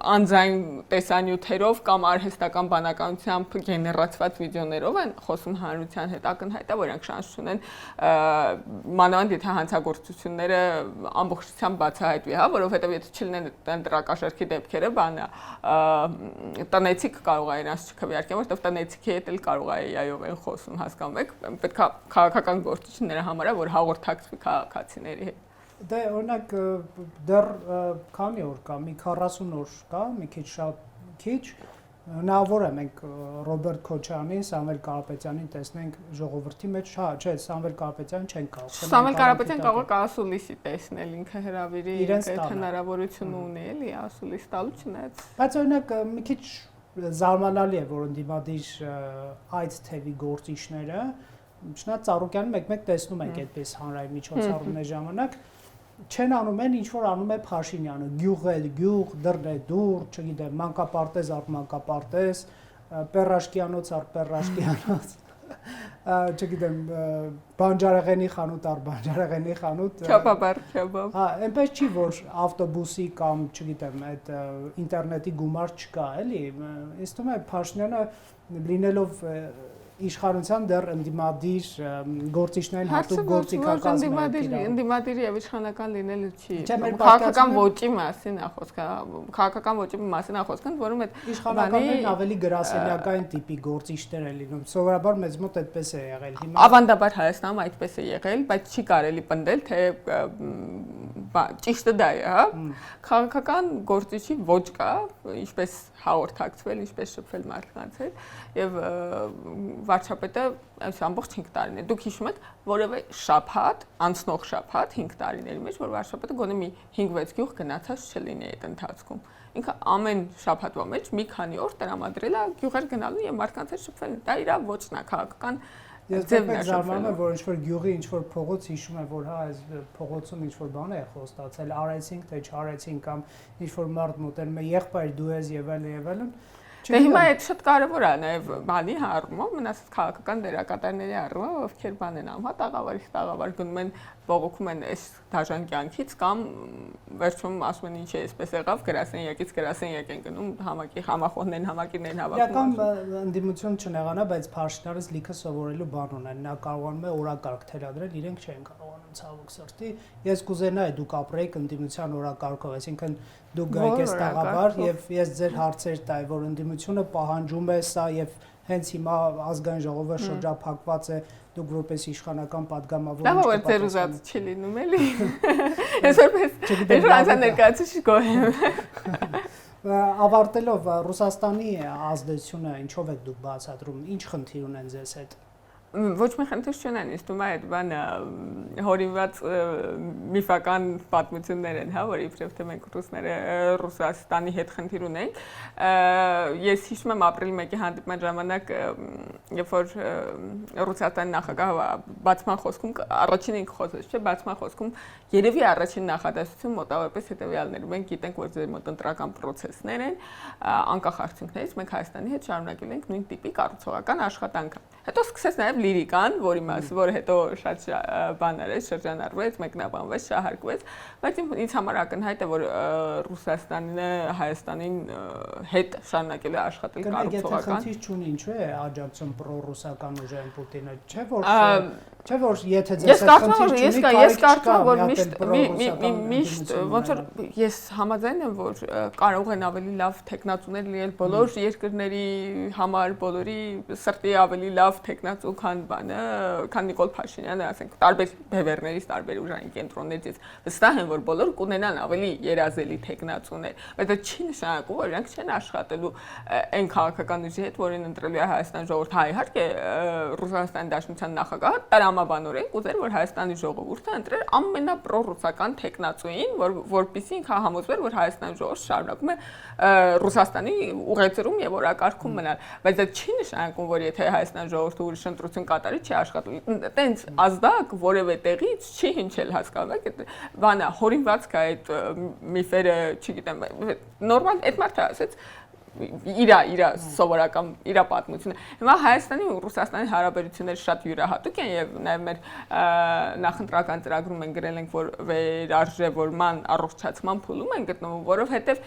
անձայն տեսանյութերով կամ արհեստական բանականությամբ գեներացված վիդեոներով են խոսում հանրության հետ ակնհայտ է որ իրանք շանս չունեն մանավանդ եթե հանցագործությունները ամբողջությամբ բացահայտվի, հա, որովհետև եթե չլինեն ընտրակաշառքի դեպքերը, բանը տնեցիկ կարող է իրանց չքվեարկեն, որովհետև տնեցիքի հետ էլ կարող է այով են խոսում, հասկանում եք, պետք է քաղաքական գործիչները համար է որ հաղորդակցվի քաղաքացիների հետ։ Դե օրինակ դեռ քանի օր կա, մի 40 օր կա, մի քիչ շատ քիչ, հնարավոր է մենք Ռոբերտ Քոչարյանին, Սամվել Կարապետյանին տեսնենք ժողովրդի մեջ, հա, չէ, Սամվել Կարապետյանին չեն կարող։ Սամվել Կարապետյան կարող է ասուլիսի տեսնել, ինքը հրավիրի, այդ հնարավորությունը ունի, էլի, ասուլիս տալու չնայած։ Բայց օրինակ մի քիչ զարմանալի է, որ ընդդիմադիր այդ թևի գործիչները, չնայած Ծառուկյանը մեկ-մեկ տեսնում ենք այդպես հանրային միջոցառումների ժամանակ չեն անում են ինչ որ անում է Փաշինյանը, գյուղել գյուղ, դռնել դուռ, չգիտեմ, մանկապարտեզ առ մանկապարտեզ, պերաշկյանոց առ պերաշկյանոց, չգիտեմ, բանջարեղենի խանութ առ բանջարեղենի խանութ, չափաբար չափ։ Հա, այնպես չի որ ավտոբուսի կամ, չգիտեմ, այդ ինտերնետի գումար չկա, էլի, ինձ թվում է Փաշինյանը լինելով իշխանության դեռ ընդդիմադիր գործիչներին հատուկ գործիքակազմը ընդդիմադիր եւ իշխանական լինելը չի քաղաքական ոճի մասին է խոսքը քաղաքական ոճի մասին է խոսքը որում այդ իշխանականներն ավելի գրասենյակային տիպի գործիչներ են լինում սովորաբար մեզ մոտ այդպես է եղել հիմա ավանդաբար Հայաստանում այդպես է եղել բայց չի կարելի պնդել թե ճիշտը դա է հա քաղաքական գործիչի ոճ կա ինչպես հաղորդակցվել ինչպես շփվել մարդկանց հետ եւ վարչապետը այս ամբողջ 5 տարին է։ Դուք հիշում եք որևէ շաբաթ, անցնող շաբաթ 5 տարիների մեջ, որ վարչապետը գոնե մի 5-6 գյուղ գնացած չլինի այդ ընթացքում։ Ինքը ամեն շաբաթվա մեջ մի քանի օր տրամադրել է գյուղեր գնալու եւ մարդկանց հետ շփվել։ Դա իր ոճն է քաղաքական Ես դեպի զարմանում եմ, որ ինչ-որ գյուղի ինչ-որ փողոց հիշում եմ, որ հա այս փողոցում ինչ-որ բան է խոստացել, արեցինք թե չարեցինք կամ ինչ-որ մարդ մոտենում է եղբայր դու ես եւ այլն Դե հիմա այդ շատ կարևոր է նաև բանի առումով, մնացած քաղաքական դերակատարների առումով, ովքեր բան են անում, հա տաղավար գնում են բողոքում են այս դաժան կյանքից կամ վերջում ասում են ինչ է այսպես եղավ, գրասենյակից գրասենյակ են գնում, համակի համախոհներն համակիրներն հավաքում։ Իրական ընդդիմություն չնեղանա, բայց Փաշինյանից լիքը սովորելու բան ունեն, նա կարողանում է օրակարգ թելադրել, իրենք չեն կարողանում ցավոք սրտի։ Ես կուզենայի դուք ապրեիք ընդդիմության օրակարգով, այսինքն դուք գայիք այս տաղավար եւ ես ձեր հարցեր տայի, որ ընդդիմությունը պահանջում է սա եւ հենց հիմա ազգային ժողովը շրջափակված է դուք որպես իշխանական падգամավոր Դա որ ձեր ուզած չի լինում էլի։ Ես որպես իշխանական ներկայացուցիչ գոհ եմ։ Ավարտելով Ռուսաստանի ազդեցությունը ինչով եք դուք բացատրում, ինչ խնդիր ունեն ձեզ հետ։ Ոչ մի խնդիր չունեն, իսկ դու այդ բանը հորինված միֆական պատմություններ են, հա, որ իբրև թե մենք ռուսները Ռուսաստանի հետ խնդիր ունենք։ Ես հիշում եմ ապրիլի 1-ի հանդիպման ժամանակ, երբ որ Ռուսաստանի նախագահը բացման խոսքում առաջին ինքը խոսեց, չէ, բացման խոսքում երևի առաջին նախադասություն մոտավորապես հետևյալներում են, գիտենք, որ ձեր մոտ ընտրական process-ներ են, անկախ արդյունքներից մենք Հայաստանի հետ շարունակել ենք նույն տիպի կառուցողական աշխատանքը։ Հետո սկսեց նաև լիրիկան, որի մասը, որը հետո շատ բաներ է, շրջանառվեց, մեկնաբանվեց, շահարկվեց, բայց ինձ համար ակնհայտ է, որ Ռուսաստանն Հայաստանին հետ շարունակել է աշխատել կառուցողական։ Խնդիր չունի, ինչու է աջակցում պրոռուսական ուժերին Պուտինը, չէ՞ որ եթե ձեզ խնդիր չունի, ես կարծում եմ, որ միշտ ոնց որ ես համաձայն եմ, որ կարող են ավելի լավ տեխնացուներ լինել բոլոր երկրների համար, բոլորի սրտի ավելի լավ տեխնացու քան Նիկոլ Փաշինյանը, ասենք, տարբեր բևեռներից, տարբեր ուժային կենտրոններից վստահ եմ, որ բոլորը կունենան ավելի երազելի տեխնացուներ, բայց դա չի նշանակում, որ իրանք չեն աշխատելու այն քաղաքական ուժի հետ, որին ընտրելու է Հայաստան ժողովուրդը։ Հա, իհարկե, Ռուսաստանի Դաշնության նախագահը տրամաբանորեն կուզեր, որ Հայաստանի ժողովուրդը ընտրեր ամենապրոռուսական տեխնացուին, որպեսզի ինքը համոզվեր, որ Հայաստանի ժողովուրդը շարունակում է Ռուսաստանի ուղեծրում եւ օրակարգում մնալ, բայց դա չի նշանակում, որ եթե Հայաստանի ժողովուրդը ուրիշ ընտրություն կատարի, չի աշխատելու։ Տենց ազդակ որևէ տեղից չի հնչել, հասկանում եք, բանա հորինված կա այդ միֆերը, չգիտեմ, նորմալ այդ մարդը ասեց իր սովորական իր պատմությունը։ Հիմա Հայաստանի ու Ռուսաստանի հարաբերությունները շատ յուրահատուկ են եւ նաեւ մեր նախընտրական ծրագրում են գրել ենք, որ վերարժևորման առողջացման փուլում են գտնվում, որովհետեւ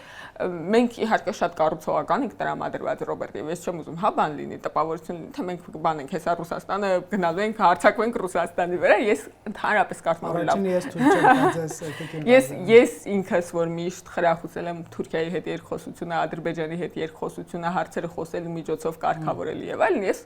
մենք իհարկե շատ կառուցողական ենք տրամադրված Ռոբերտ, եւ ես չեմ ուզում հա բան լինի, տպավորություն լինի, թե մենք բան ենք, հեսա Ռուսաստանը գնալու ենք, հարձակվենք Ռուսաստանի վրա, ես ընդհանրապես կարծում եմ ես ինքս որ միշտ խրախուսել եմ Թուրքիայի հետ երկխոսությունը, Ադրբեջանի հետ երկխոսությունը, հարցերը խոսելու միջոցով կարգավորել եւ այլն, ես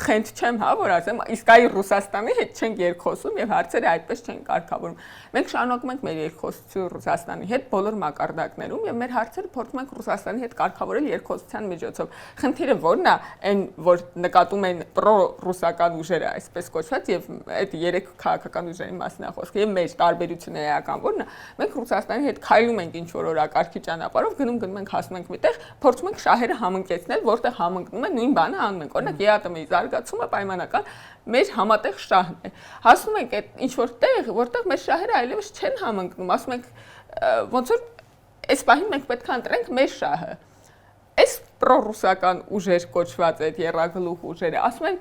խենթ չեմ, հա, որ ասեմ, իսկ այ Ռուսաստանի հետ չենք երկխոսում եւ հարցերը այդպես չեն կարգավորում։ Մենք շարունակում ենք մեր երկխոսություն Ռուսաստանի հետ բոլոր մակարդակներում եւ մեր հարցերը փորձում ենք Ռուսաստանի հետ կարգավորել երկխոսության միջոցով։ Խնդիրը որն է, այն որ նկատում են պրոռուսական ուժերը, այսպես կոչված, եւ այդ երեք քաղաքական ուժերի մասն է խոսքը եւ մեր տարբերությունը էական որն է, մենք Ռուսաստանի հետ քայլում ենք ինչ որ օրակարգի ճանապարհով, գնում ենք հասնում ենք միտեղ, փորձում ենք շահերը համընկեցնել, որտեղ համընկնում է նույն բանը անում ենք։ Օրինակ ԵԱՏՄ-ի զարգացումը պայմանական մեր համատեղ շահն է։ Հասնում ենք այդ ինչ որ տեղ, որտեղ մեր շահերը այլևս չեն համընկնում, ասում ենք ոնց որ այս պահին մենք պետք է ընտրենք մեր շահը։ Այս պրոռուսական ուժեր կոչված այդ երրագլուխ ուժերը ասում են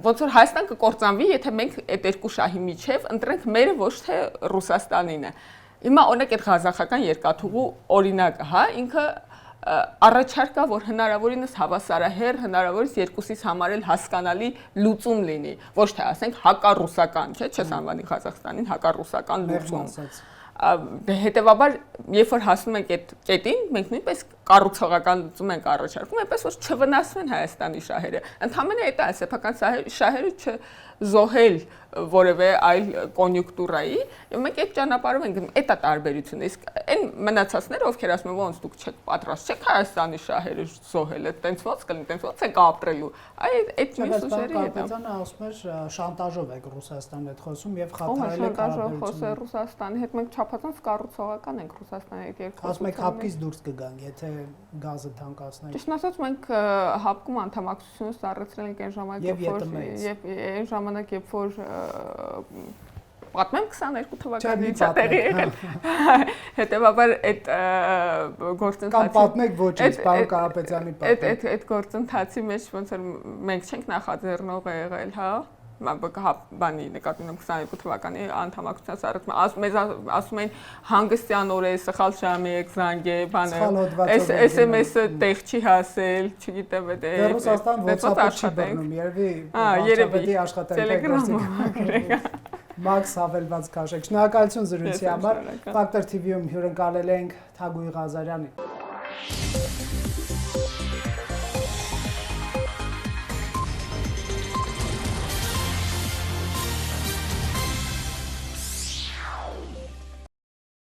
ոնց որ Հայաստան կկործանվի, եթե մենք այդ երկու շահի միջև ընտրենք մերը, ոչ թե Ռուսաստանինը։ Հիմա օրինակ այդ ղազախական երկաթուղու օրինակը, հա, ինքը առաջարկա, որ հնարավորինս հավասարահեռ, հնարավորինս երկուսից համար էլ հասկանալի լուծում լինի, ոչ թե ասենք հակառուսական, չէ՞, չես անվանի Ղազախստանին հակառուսական լուծում։ Հետևաբար, երբ որ հասնում ենք այդ կետին, մենք նույնպես կառուցողական լուծում ենք առաջարկում, այնպես որ չվնասվեն Հայաստանի շահերը։ Ընդհանրապես այդ է սեփական շահերը չզոհել որևէ այլ կոնյունկտուրայի, եւ մենք այդ ճանապարհով ենք գնում, այդ է տարբերությունը։ Իսկ այն մնացածները, ովքեր ասում են, ոնց դուք չեք պատրաստ, չեք Հայաստանի շահերը զոհել, տենց ոնց կլինի, տենց ոնց եք ապրելու։ Այդ մյուս ուժերի հետ։ Կարպետյանը ասում էր շանտաժով եք Ռուսաստանի հետ խոսում եւ խաթարել եք հարաբերությունները։ Ռուսաստանի հետ մենք չափազանց կառուցողական ենք Ռուսաստանի հետ երկու։ Ասում եք հապկից դուրս կգանք, եթե գազը թանկացնենք։ Ճիշտ ասած, մենք հապկում անդամակցությունը սառեցրել ենք այն ժամանակ, երբ որ պատմեմ 22 թվականից տեղի եկել։ Հետևաբար այդ գործընթացի կամ պատմեք ոչինչ, պարոն Կարապետյանի պատմեք։ Այդ գործընթացի մեջ ոնց որ մենք չենք նախաձեռնող եղել, հա, բանի նկատի ունեմ 22 թվականի անդամակցության սառեցումը, մեզ ասում են հանգստյան օր է, սխալ ժամի եք զանգել, բանը, SMS-ը տեղ չի հասել, չգիտեմ, Ռուսաստան WhatsApp-ը չի բռնում, երևի աշխատանքը Մաքս հավելված քաշեք։ Շնորհակալություն զրույցի համար։ Factor TV-ում հյուրընկալել ենք Թագուհի Ղազարյանին։